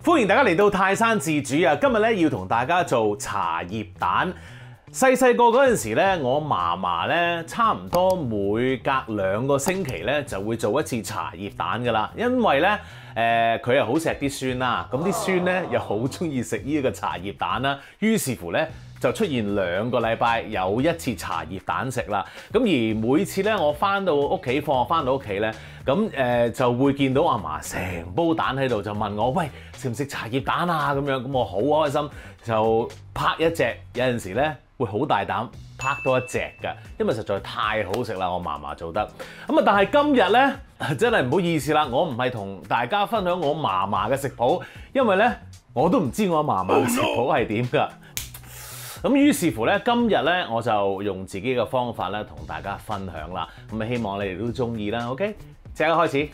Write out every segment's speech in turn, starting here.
歡迎大家嚟到泰山自主啊！今日咧要同大家做茶葉蛋。細個嗰陣時咧，我嫲嫲咧差唔多每隔2個星期咧就會做一次茶葉蛋噶啦，因為咧佢又好錫啲孫啦，咁啲孫咧又好中意食呢個茶葉蛋啦，於是乎咧就出現2個禮拜有一次茶葉蛋食啦。咁而每次咧我翻到屋企放學翻到屋企咧，咁就會見到阿嫲成煲蛋喺度，就問我：喂，食唔食茶葉蛋啊？咁樣，咁我好開心，就拍一隻。有陣時咧會好大膽拍多一隻㗎，因為實在太好食啦，我嫲嫲做得。咁啊，但係今日咧真係唔好意思啦，我唔係同大家分享我嫲嫲嘅食譜，因為咧我都唔知我嫲嫲嘅食譜係點㗎。咁於是乎咧，今日咧我就用自己嘅方法咧同大家分享啦。咁啊，希望你哋都中意啦。OK， 即刻開始。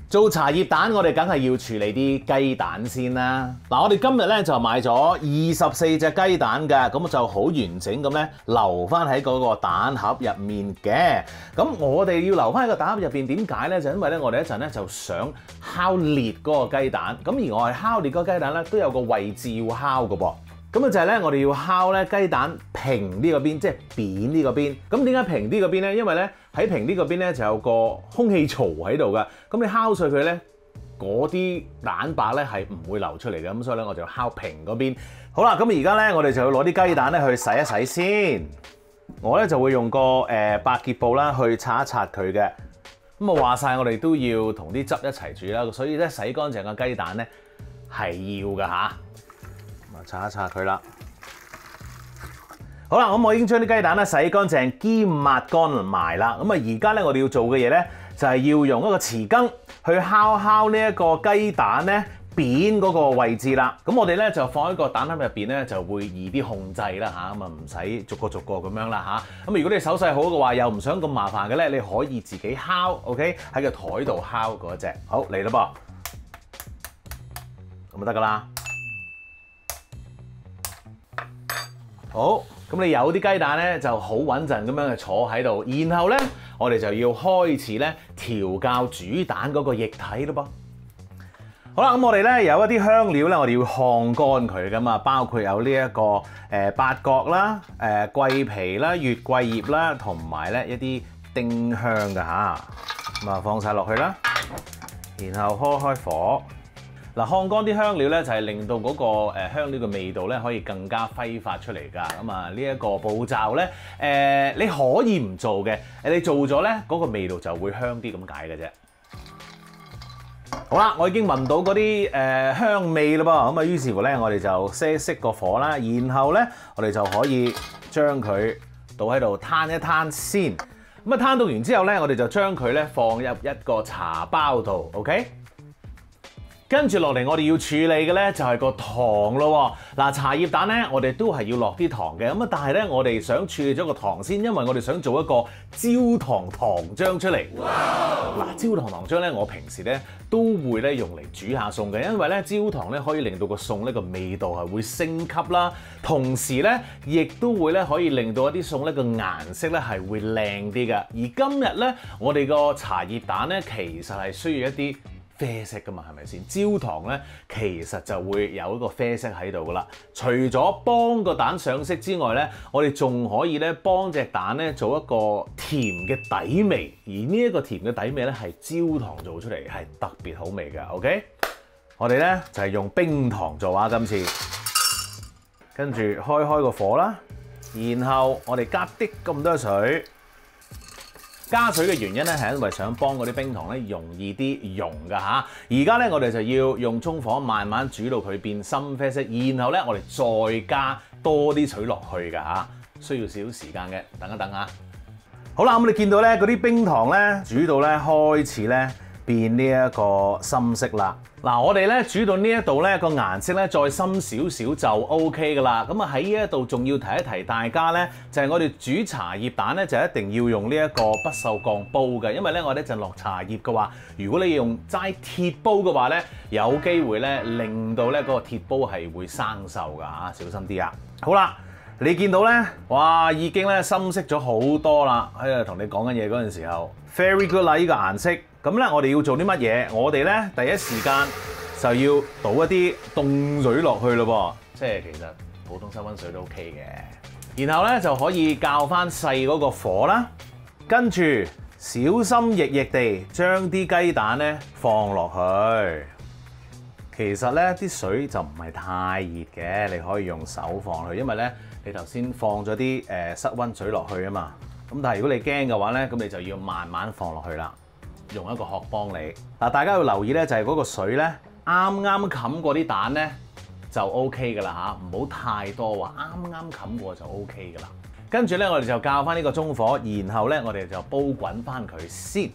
做茶葉蛋，我哋梗係要處理啲雞蛋先啦。嗱，我哋今日咧就買咗24隻雞蛋㗎，咁就好完整咁咧留翻喺嗰個蛋盒入面嘅。咁我哋要留翻喺個蛋盒入邊，點解咧？就因為咧我哋一陣咧就想烤裂嗰個雞蛋。咁而我係烤裂嗰個雞蛋咧都有個位置要烤㗎噃。咁啊就係咧，我哋要烤咧雞蛋平呢個邊，即係扁呢個邊。咁點解平呢個邊咧？因為咧喺平呢個邊咧就有個空氣槽喺度㗎。咁你烤碎佢咧，嗰啲蛋白咧係唔會流出嚟嘅。咁所以咧我就烤平嗰邊。好啦，咁而家咧我哋就要攞啲雞蛋咧去洗一洗先。我咧就會用個百潔布啦去擦一擦佢嘅。咁啊話晒我哋都要同啲汁一齊煮啦，所以咧洗乾淨嘅雞蛋咧係要㗎吓。擦一擦佢啦。好啦，咁我已經將啲雞蛋咧洗乾淨兼抹乾埋啦。咁啊，而家咧我哋要做嘅嘢咧就係要用一個匙羹去敲呢一個雞蛋咧扁嗰個位置啦。咁我哋咧就放喺個蛋盒入邊咧就會易啲控制啦吓，咁啊唔使逐個咁樣啦吓。咁如果你手勢好嘅話，又唔想咁麻煩嘅咧，你可以自己敲 ，OK， 喺個台度敲嗰隻。好，嚟啦噃，咁就得噶啦。好，咁你有啲雞蛋咧就好穩陣咁樣坐喺度，然後咧我哋就要開始咧調校煮蛋嗰個液體咯噃。好啦，咁我哋咧有一啲香料咧，我哋要烘乾佢噶嘛，包括有呢一個八角啦、桂皮啦、月桂葉啦，同埋咧一啲丁香㗎吓，咁啊放晒落去啦，然後開火。嗱，烘乾啲香料咧，就係令到嗰個香料嘅味道咧，可以更加揮發出嚟㗎。咁啊，呢一個步驟咧，你可以唔做嘅，你做咗咧，嗰個味道就會香啲咁解嘅啫。好啦，我已經聞到嗰啲香味啦噃，咁啊，於是乎咧，我哋就熄個火啦，然後咧，我哋就可以將佢倒喺度攤一攤先。咁啊，攤到完之後咧，我哋就將佢咧放入一個茶包度 ，OK？跟住落嚟，我哋要處理嘅咧就係個糖咯。嗱，茶葉蛋咧，我哋都係要落啲糖嘅。咁啊，但係咧，我哋想處理咗個糖先，因為我哋想做一個焦糖糖漿出嚟。嗱，焦糖糖漿咧，我平時咧都會咧用嚟煮下餸嘅，因為咧焦糖咧可以令到個餸呢個味道係會升級啦，同時咧亦都會咧可以令到一啲餸咧個顏色咧係會靚啲嘅。而今日咧，我哋個茶葉蛋咧其實係需要一啲啡色噶嘛，係咪先？焦糖咧其實就會有一個啡色喺度噶啦。除咗幫個蛋上色之外咧，我哋仲可以咧幫隻蛋咧做一個甜嘅底味，而呢一個甜嘅底味咧係焦糖做出嚟，係特別好味嘅。OK， 我哋咧就係用冰糖做啊，今次跟住開個火啦，然後我哋加啲咁多水。加水嘅原因咧，係因為想幫嗰啲冰糖咧容易啲溶㗎吓。而家咧，我哋就要用中火慢慢煮到佢變深啡色，然後咧，我哋再加多啲水落去㗎吓，需要少少時間嘅。等一等吓。好啦，咁你見到咧嗰啲冰糖咧煮到咧開始咧變呢一個深色啦。嗱，我哋咧煮到呢一度咧個顏色咧再深少少就 OK 㗎啦。咁啊喺呢一度仲要提一提大家咧，就係我哋煮茶葉蛋咧就一定要用呢一個不鏽鋼煲嘅，因為咧我哋一陣落茶葉嘅話，如果你用齋鐵煲嘅話咧，有機會咧令到咧嗰個鐵煲係會生鏽㗎嚇，小心啲啊！好啦，你見到咧，哇已經咧深色咗好多啦，喺度同你講緊嘢嗰陣時候 ，very good 啦呢個顏色。咁咧我哋要做啲乜嘢？我哋咧第一時間就要倒一啲凍水落去咯噃，即係其實普通室溫水都 OK 嘅。然後咧就可以較翻細嗰個火啦，跟住小心翼翼地將啲雞蛋咧放落去。其實咧啲水就唔係太熱嘅，你可以用手放去，因為咧你頭先放咗啲室溫水落去啊嘛。咁但係如果你驚嘅話咧，咁你就要慢慢放落去啦。用一個殼幫你嗱，大家要留意咧，就係嗰個水咧啱啱冚過啲蛋咧就 OK 噶啦嚇，唔好太多話，啱啱冚過就 OK 噶啦。跟住咧，我哋就較翻呢個中火，然後咧我哋就煲滾翻佢先。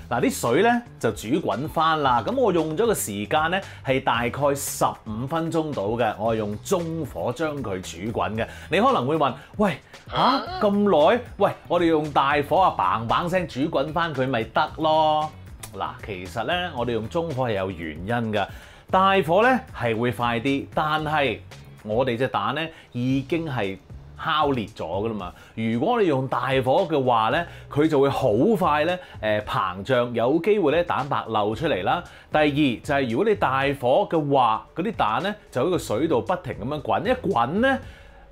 嗱，啲水咧就煮滾翻啦，咁我用咗個時間咧係大概15分鐘到嘅，我係用中火將佢煮滾嘅。你可能會問：喂咁耐？喂，我哋用大火啊，嘭嘭聲煮滾翻佢咪得咯？嗱，其實咧我哋用中火係有原因嘅，大火咧係會快啲，但係我哋隻蛋咧已經係烤裂咗噶啦嘛，如果你用大火嘅話咧，佢就會好快咧膨脹，有機會咧蛋白漏出嚟啦。第二就係如果你大火嘅話，嗰啲蛋咧就喺個水度不停咁樣滾，一滾咧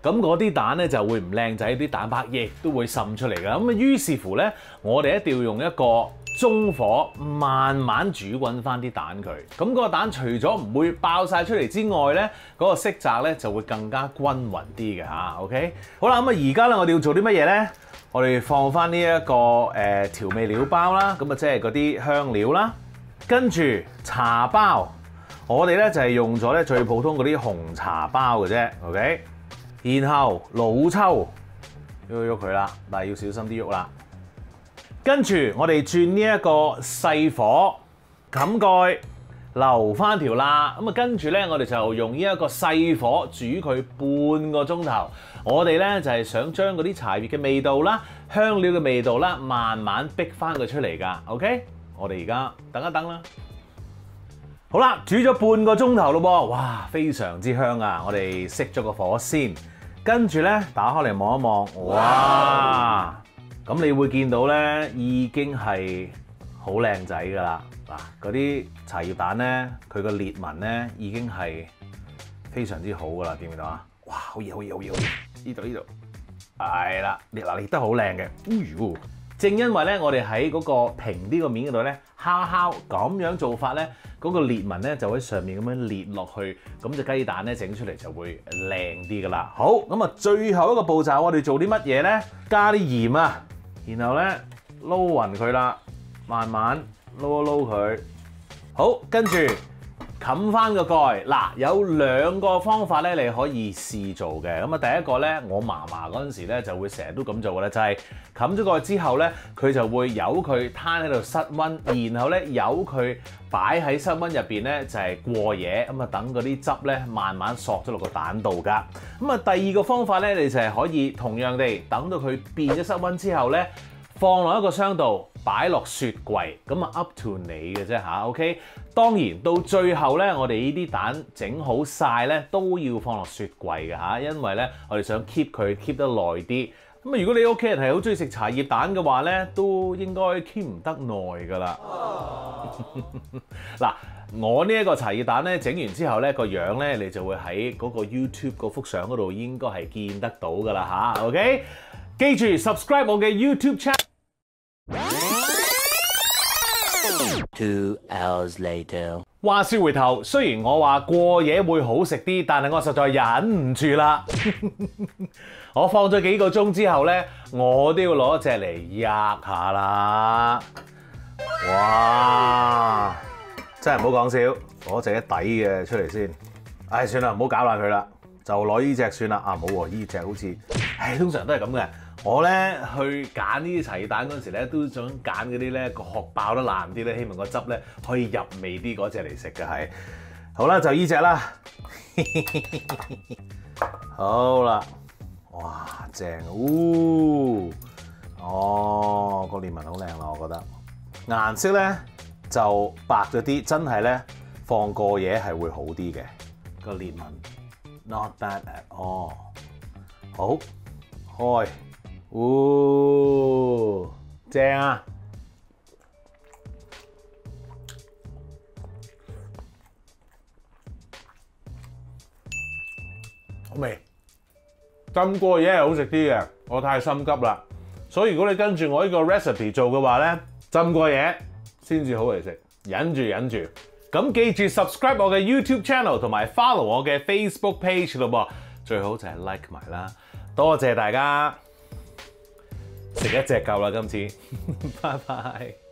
咁嗰啲蛋咧就會唔靚仔，啲蛋白液都會滲出嚟㗎。咁啊於是乎咧，我哋一定要用一個中火慢慢煮滾翻啲蛋佢，咁嗰個蛋除咗唔會爆晒出嚟之外咧，嗰個色澤咧就會更加均勻啲嘅嚇。OK， 好啦，咁啊而家咧我哋要做啲乜嘢咧？我哋放翻呢一個調味料包啦，咁啊即係嗰啲香料啦，跟住茶包，我哋咧就係用咗咧最普通嗰啲紅茶包嘅啫。OK， 然後老抽喐佢啦，但係要小心啲喐啦。跟住我哋轉呢一個細火，冚蓋，留翻條罅。咁啊，跟住咧，我哋就用呢一個細火煮佢半個鐘頭。我哋咧就係想將嗰啲茶葉嘅味道啦、香料嘅味道啦，慢慢逼翻佢出嚟㗎。OK， 我哋而家等一等啦。好啦，煮咗半個鐘頭咯噃，哇，非常之香啊！我哋熄咗個火先，跟住咧打開嚟望一望，哇！咁你會見到咧，已經係好靚仔㗎啦！嗱，嗰啲茶葉蛋咧，佢個裂紋咧已經係非常之好㗎啦，見唔見到啊？哇，好熱好熱好熱！呢度係啦，裂得好靚嘅。正因為咧，我哋喺嗰個平啲個面嗰度咧，敲咁樣做法咧，嗰個裂紋咧就喺上面咁樣裂落去，咁隻雞蛋咧整出嚟就會靚啲㗎啦。好，咁啊，最後一個步驟，我哋做啲乜嘢咧？加啲鹽啊！然後咧撈勻佢啦，慢慢撈一撈佢。好，跟住冚翻個蓋。嗱，有兩個方法咧，你可以試做嘅。咁啊，第一個咧，我嫲嫲嗰陣時咧就會成日都咁做嘅咧，就係冚咗蓋之後咧，佢就會由佢攤喺度室溫，然後咧由佢擺喺室溫入邊咧就係過夜，咁啊等嗰啲汁咧慢慢索咗落個蛋度㗎。咁啊，第二個方法咧，你就係可以同樣地等到佢變咗室溫之後咧，放落一個箱度，擺落雪櫃，咁啊 up to 你嘅啫嚇。OK， 當然到最後咧，我哋呢啲蛋整好晒咧，都要放落雪櫃嘅嚇，因為咧我哋想 keep 佢 keep 得耐啲。咁啊，如果你屋企人係好中意食茶葉蛋嘅話咧，都應該 keep 唔得耐噶啦。嗱，我呢一個茶葉蛋咧整完之後咧個樣咧，你就會喺嗰個 YouTube 嗰幅相嗰度應該係見得到噶啦嚇。OK， 記住 subscribe 我嘅 YouTube channel。2 hours later， 話說回頭，雖然我話過夜會好食啲，但係我實在忍唔住啦。我放咗幾個鐘之後咧，我都要攞隻嚟吔下啦。哇！真係唔好講笑，攞隻一底嘅出嚟先。唉，算啦，唔好搞爛佢啦，就攞呢隻算啦。啊，冇喎，呢隻好似，通常都係咁嘅。我咧去揀呢啲茶葉蛋嗰陣時咧，都想揀嗰啲咧個殼爆得爛啲咧，希望個汁咧可以入味啲嗰隻嚟食嘅係。好啦，就呢隻啦。好啦，哇，正哦，個裂紋好靚啦，我覺得。顏色咧就白咗啲，真係咧放過夜係會好啲嘅。個裂紋 not bad at all。好，開。正啊！好味。浸過嘢係好食啲嘅，我太心急啦。所以如果你跟住我呢個 recipe 做嘅話咧，浸過嘢先至好嚟食，忍住忍住。咁記住 subscribe 我嘅 YouTube channel 同埋 follow 我嘅 Facebook page 咯噃，最好就係 like 埋啦。多謝大家，食一隻夠啦今次，拜拜。